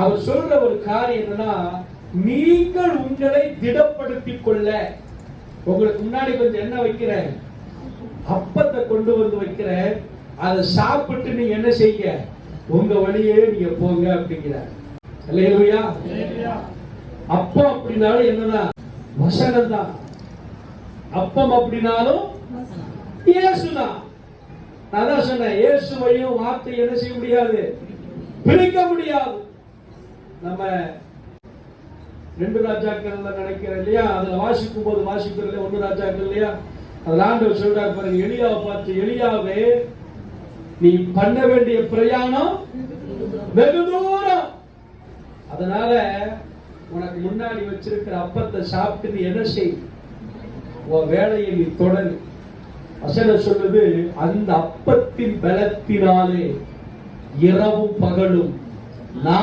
அவர் சொல்ற ஒரு காரியம் என்னன்னா, நீங்கள் உங்களை திடப்படுத்திக் கொள்ள. உங்களுக்கு முன்னாடி கொஞ்சம் என்ன வைக்கிறேன், அப்பத்தை கொண்டு வந்து வைக்கிறேன், அதை சாப்பிட்டு நீங்க என்ன செய்ய, உங்க வழியே நீங்க போங்க அப்படிங்கிறார். அல்லேலூயா. அப்பம் அப்படின்னாலும் என்னன்னா வசனம் தான். அப்பம் அப்படின்னாலும் இயேசுதான். அதான் சொன்னேன், இயேசுவையும் வார்த்தை என்ன செய்ய முடியாது, பிரிக்க முடியாது. நம்ம 2 ராஜாக்கள் நினைக்கிறேன் இல்லையா, அதுல வாசிக்கும் போது வாசிக்கிறதுல 1 ராஜாக்கள் இல்லையா, அதுல ஆண்டவர் சொல்றாரு பாருங்க, எலியாவை பார்த்து, எலியாவே நீ பண்ண வேண்டிய பிரயாணம் வெகு தூரம், அதனால உனக்கு முன்னாடி வச்சிருக்கிற அப்பத்தை சாப்பிட்டு நீ என்ன செய், உன் வேலையை நீ தொடரு. வசனம் சொல்லுது, அந்த அப்பத்தின் பலத்தினாலே இரவும் பகலும்